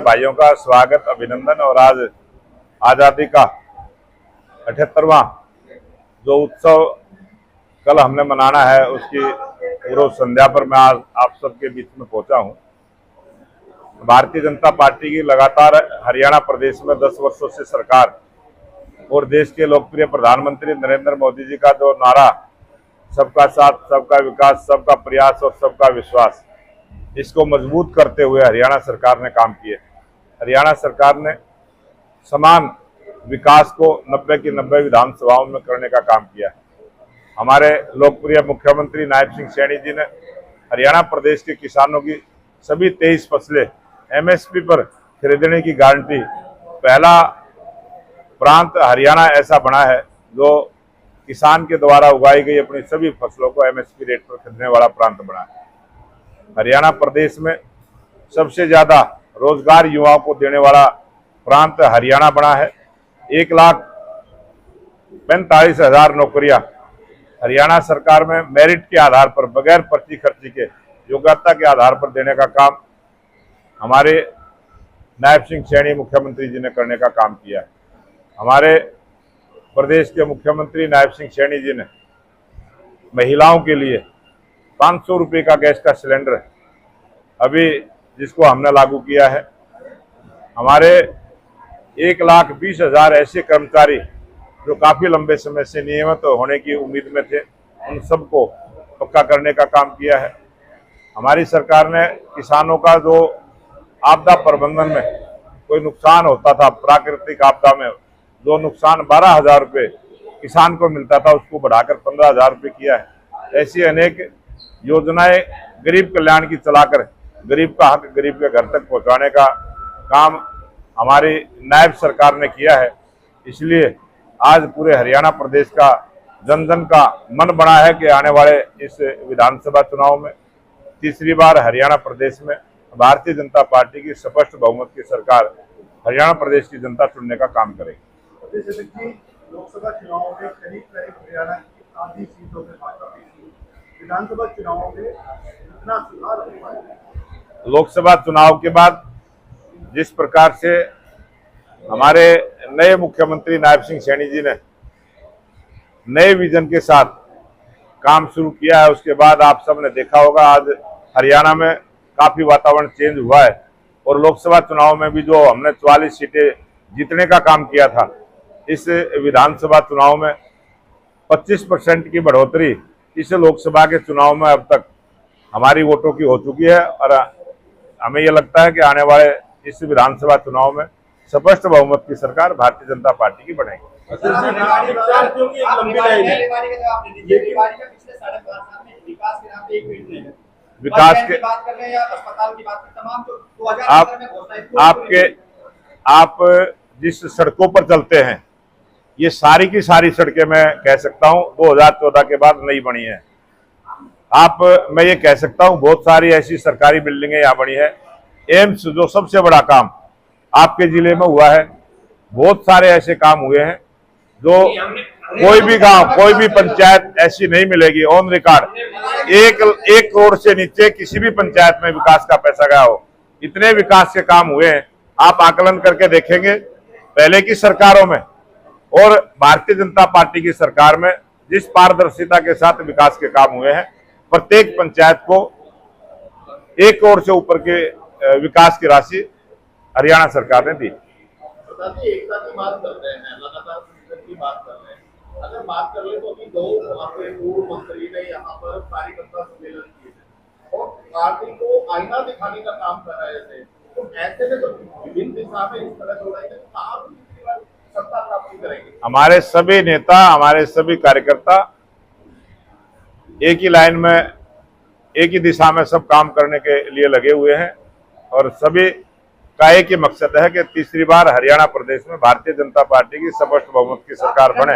भाइयों का स्वागत, अभिनंदन। और आज आज़ादी का 78वां जो उत्सव कल हमने मनाना है, उसकी पूर्व संध्या पर मैं आज आप सबके बीच में पहुंचा हूं। भारतीय जनता पार्टी की लगातार हरियाणा प्रदेश में 10 वर्षों से सरकार और देश के लोकप्रिय प्रधानमंत्री नरेंद्र मोदी जी का जो नारा सबका साथ, सबका विकास, सबका प्रयास और सबका विश्वास, इसको मजबूत करते हुए हरियाणा सरकार ने काम किए। हरियाणा सरकार ने समान विकास को 90 की 90 विधानसभाओं में करने का काम किया। हमारे लोकप्रिय मुख्यमंत्री नायब सिंह सैनी जी ने हरियाणा प्रदेश के किसानों की सभी 23 फसलें MSP पर खरीदने की गारंटी, पहला प्रांत हरियाणा ऐसा बना है जो किसान के द्वारा उगाई गई अपनी सभी फसलों को MSP रेट पर खरीदने वाला प्रांत बना है। हरियाणा प्रदेश में सबसे ज्यादा रोजगार युवाओं को देने वाला प्रांत हरियाणा बना है। 1,45,000 नौकरियां हरियाणा सरकार में मेरिट के आधार पर, बगैर पर्ची खर्ची के, योग्यता के आधार पर देने का काम हमारे नायब सिंह सैनी मुख्यमंत्री जी ने करने का काम किया है। हमारे प्रदेश के मुख्यमंत्री नायब सिंह सैनी जी ने महिलाओं के लिए 500 रुपये का गैस का सिलेंडर अभी जिसको हमने लागू किया है। हमारे 1,20,000 ऐसे कर्मचारी जो काफी लंबे समय से नियमित होने की उम्मीद में थे, उन सबको पक्का करने का काम किया है। हमारी सरकार ने किसानों का जो आपदा प्रबंधन में कोई नुकसान होता था, प्राकृतिक आपदा में जो नुकसान 12,000 रुपये किसान को मिलता था, उसको बढ़ाकर 15,000 रुपये किया है। ऐसी अनेक योजनाएं गरीब कल्याण की चलाकर गरीब का हक गरीब के घर तक पहुंचाने का काम हमारी नायब सरकार ने किया है। इसलिए आज पूरे हरियाणा प्रदेश का जन जन का मन बना है कि आने वाले इस विधानसभा चुनाव में तीसरी बार हरियाणा प्रदेश में भारतीय जनता पार्टी की स्पष्ट बहुमत की सरकार हरियाणा प्रदेश की जनता चुनने का काम करेगी। लोकसभा चुनाव में करीब हरियाणा की आधी सीटों में भाजपा जीती, विधानसभा चुनाव में इतना सुधार हुआ है। लोकसभा चुनाव के बाद जिस प्रकार से हमारे नए मुख्यमंत्री नायब सिंह सैनी जी ने नए विजन के साथ काम शुरू किया है, उसके बाद आप सब ने देखा होगा आज हरियाणा में काफी वातावरण चेंज हुआ है। और लोकसभा चुनाव में भी जो हमने 44 सीटें जीतने का काम किया था, इस विधानसभा चुनाव में 25% की बढ़ोतरी इस लोकसभा के चुनाव में अब तक हमारी वोटों की हो चुकी है। और हमें यह लगता है कि आने वाले इस विधानसभा चुनाव में स्पष्ट बहुमत की सरकार भारतीय जनता पार्टी की बनेगी। विकास के आप जिस सड़कों पर चलते हैं, ये सारी की सारी सड़कें मैं कह सकता हूं 2014 के बाद नई बनी है। मैं ये कह सकता हूं बहुत सारी ऐसी सरकारी बिल्डिंगें यहाँ बनी है। एम्स जो सबसे बड़ा काम आपके जिले में हुआ है, बहुत सारे ऐसे काम हुए हैं जो कोई भी गांव, कोई भी पंचायत ऐसी नहीं मिलेगी ऑन रिकॉर्ड 1 करोड़ से नीचे किसी भी पंचायत में विकास का पैसा गया हो। इतने विकास के काम हुए हैं, आप आकलन करके देखेंगे पहले की सरकारों में और भारतीय जनता पार्टी की सरकार में जिस पारदर्शिता के साथ विकास के काम हुए हैं। प्रत्येक पंचायत को 1 करोड़ से ऊपर के विकास की राशि हरियाणा सरकार ने दी। एकता की बात कर रहे हैं, लगातार की बात कर रहे हैं। अगर बात कर ले तो अभी 2 पूर्व मंत्री ने यहाँ पर कार्यकर्ता सम्मेलन किए और पार्टी को आईना दिखाने का काम कर रहे थे, तो ऐसे में तो विभिन्न दिशा में इस तरह हो रहे थे, तो आप सत्ता प्राप्ति करेंगे। हमारे सभी नेता, हमारे सभी कार्यकर्ता एक ही लाइन में, एक ही दिशा में सब काम करने के लिए लगे हुए हैं और सभी का एक ही मकसद है कि तीसरी बार हरियाणा प्रदेश में भारतीय जनता पार्टी की स्पष्ट बहुमत की सरकार बने।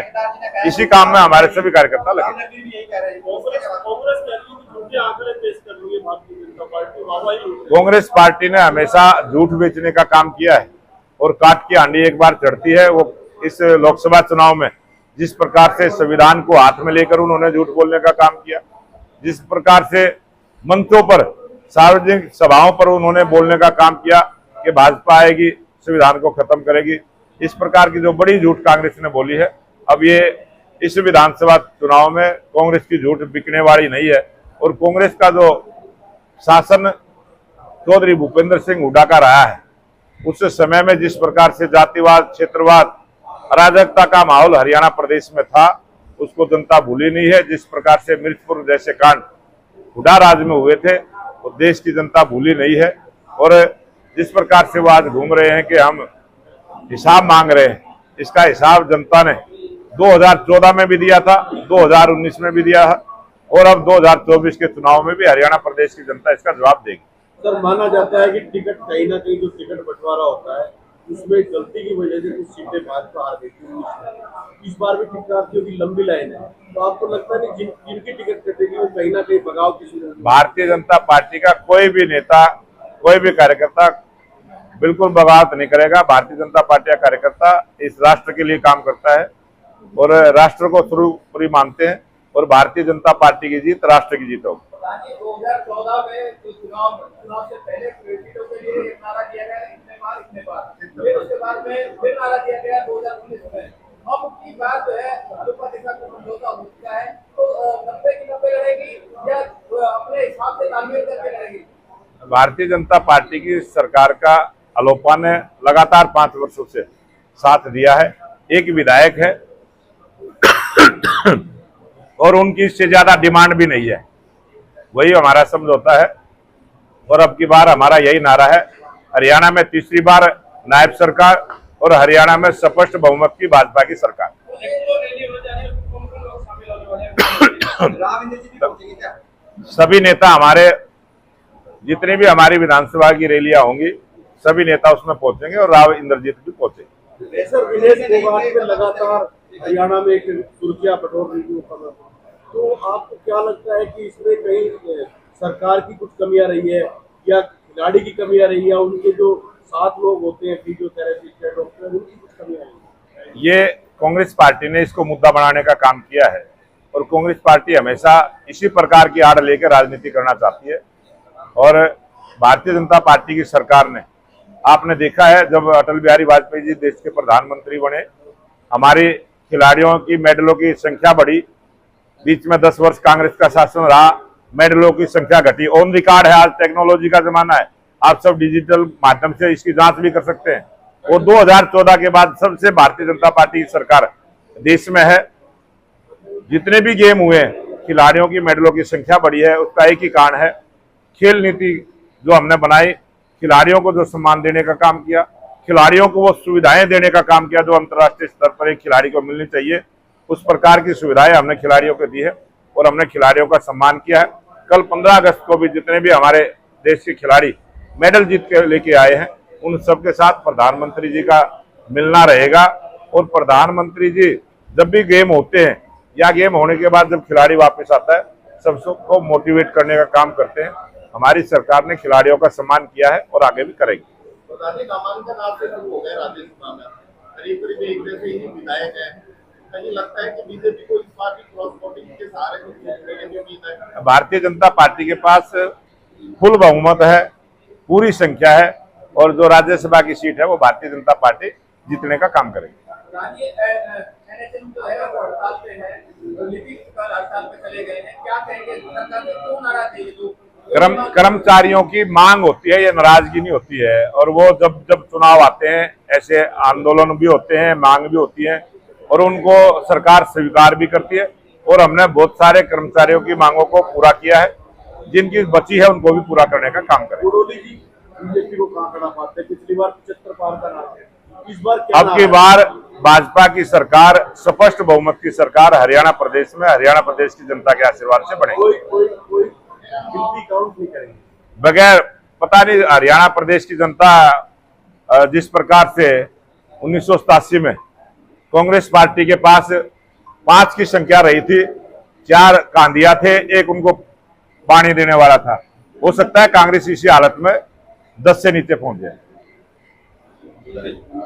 इसी काम में हमारे सभी कार्यकर्ता लगे। कांग्रेस पार्टी ने हमेशा झूठ बेचने का काम किया है और काट की हांडी एक बार चढ़ती है। वो इस लोकसभा चुनाव में जिस प्रकार से संविधान को हाथ में लेकर उन्होंने झूठ बोलने का काम किया, जिस प्रकार से मंचों पर सार्वजनिक सभाओं पर उन्होंने बोलने का काम किया कि भाजपा आएगी, संविधान को खत्म करेगी। इस प्रकार की जो बड़ी झूठ कांग्रेस ने बोली है, अब ये इस विधानसभा चुनाव में कांग्रेस की झूठ बिकने वाली नहीं है। और कांग्रेस का जो शासन चौधरी भूपेंद्र सिंह हुड्डा का रहा है, उस समय में जिस प्रकार से जातिवाद, क्षेत्रवाद, अराजकता का माहौल हरियाणा प्रदेश में था, उसको जनता भूली नहीं है। जिस प्रकार से मिर्चपुर जैसे कांड हुड्डा राज में हुए थे, वो देश की जनता भूली नहीं है। और जिस प्रकार से वो आज घूम रहे हैं कि हम हिसाब मांग रहे हैं, इसका हिसाब जनता ने 2014 में भी दिया था, 2019 में भी दिया है, और अब 2024 के चुनाव में भी हरियाणा प्रदेश की जनता इसका जवाब देगी। सर, माना जाता है कि टिकट कहीं ना कहीं जो टिकट बंटवारा होता है उसमें गलती की वजह से कुछ सीटें भाजपा हार गई थी। इस बार भी टिकट की लंबी लाइन है, तो आपको लगता नहीं जिनकी टिकट कटेगी वो कहीं ना कहीं बगाव की शुरू? भारतीय जनता पार्टी का कोई भी नेता, कोई भी कार्यकर्ता बिल्कुल बगावत नहीं करेगा। भारतीय जनता पार्टी का कार्यकर्ता इस राष्ट्र के लिए काम करता है और राष्ट्र को सर्वोपरि मानते हैं, और भारतीय जनता पार्टी की जीत राष्ट्र की जीत होगी। 2014 में चुनाव से पहले सीटों के लिए एक नारा दिया गया, इतने बार फिर उसके बाद में फिर नारा दिया गया 2019 में। अब की बात जो है भाजपा के साथ समझौता हो चुका है, तो 90 की 90 लड़ेगी या अपने हिसाब से तालमेल करके लड़ेगी? भारतीय जनता पार्टी की सरकार का अलोपा ने लगातार 5 वर्षों से साथ दिया है। एक विधायक है और उनकी इससे ज्यादा डिमांड भी नहीं है, वही हमारा समझौता है। और अब की बार हमारा यही नारा है, हरियाणा में तीसरी बार नायब सरकार और हरियाणा में स्पष्ट बहुमत की भाजपा की सरकार। सभी नेता हमारे, जितनी भी हमारी विधानसभा की रैलियां होंगी, सभी नेता उसमें पहुंचेंगे और राव इंद्रजीत भी पहुंचेंगे। सर, विदेश में लगातार हरियाणा में एक सुर्खियां बटोर रही थी, तो आपको क्या लगता है कि इसमें कहीं सरकार की कुछ कमियां रही है या खिलाड़ी की कमियां रही है, उनके जो 7 लोग होते हैं फिजियोथेरेपिस्ट, डॉक्टर, उनकी कुछ कमियां रही है? ये कांग्रेस पार्टी ने इसको मुद्दा बनाने का काम किया है, और कांग्रेस पार्टी हमेशा इसी प्रकार की आड़ लेकर राजनीति करना चाहती है। और भारतीय जनता पार्टी की सरकार ने, आपने देखा है जब अटल बिहारी वाजपेयी जी देश के प्रधानमंत्री बने, हमारे खिलाड़ियों की मेडलों की संख्या बढ़ी। बीच में 10 वर्ष कांग्रेस का शासन रहा, मेडलों की संख्या घटी। ऑन रिकॉर्ड है, आज टेक्नोलॉजी का जमाना है, आप सब डिजिटल माध्यम से इसकी जांच भी कर सकते हैं। और 2014 के बाद सबसे भारतीय जनता पार्टी की सरकार देश में है। जितने भी गेम हुए हैं, खिलाड़ियों की मेडलों की संख्या बढ़ी है। उसका एक ही कारण है, खेल नीति जो हमने बनाई, खिलाड़ियों को जो सम्मान देने का काम किया, खिलाड़ियों को वो सुविधाएं देने का काम किया जो अंतर्राष्ट्रीय स्तर पर एक खिलाड़ी को मिलनी चाहिए। उस प्रकार की सुविधाएं हमने खिलाड़ियों को दी है और हमने खिलाड़ियों का सम्मान किया है। कल 15 अगस्त को भी जितने भी हमारे देश के खिलाड़ी मेडल जीत के लेके आए हैं, उन सबके साथ प्रधानमंत्री जी का मिलना रहेगा। और प्रधानमंत्री जी जब भी गेम होते हैं या गेम होने के बाद जब खिलाड़ी वापस आता है, सबको मोटिवेट करने का काम करते हैं। हमारी सरकार ने खिलाड़ियों का सम्मान किया है और आगे भी करेगी। नामांकन आपसे शुरू हो गया राज्यसभा में, करीब एक जैसे ही विधायक है, कहीं लगता है कि बीजेपी को इस बार भी क्रॉस वोटिंग के सहारे की उम्मीद है? भारतीय जनता पार्टी के पास फुल बहुमत है, पूरी संख्या है, और जो राज्यसभा की सीट है वो भारतीय जनता पार्टी जीतने का काम करेगी। कर्मचारियों की मांग होती है, ये नाराजगी नहीं होती है। और वो जब जब चुनाव आते हैं, ऐसे आंदोलन भी होते हैं, मांग भी होती है, और उनको सरकार स्वीकार भी करती है। और हमने बहुत सारे कर्मचारियों की मांगों को पूरा किया है, जिनकी बची है उनको भी पूरा करने का काम करें। बीजेपी को कहां खड़ा पाते हैं? पिछली बार 75 पार का नाम है, इस बार अब की बार भाजपा की सरकार, स्पष्ट बहुमत की सरकार हरियाणा प्रदेश में, हरियाणा प्रदेश की जनता के आशीर्वाद से बनेगी। कोई गिनती काउंट नहीं करेंगे बगैर, पता नहीं हरियाणा प्रदेश की जनता जिस प्रकार से 1987 में कांग्रेस पार्टी के पास 5 की संख्या रही थी, 4 कांदिया थे, एक उनको पानी देने वाला था, हो सकता है कांग्रेस इसी हालत में 10 से नीचे पहुंच जाए।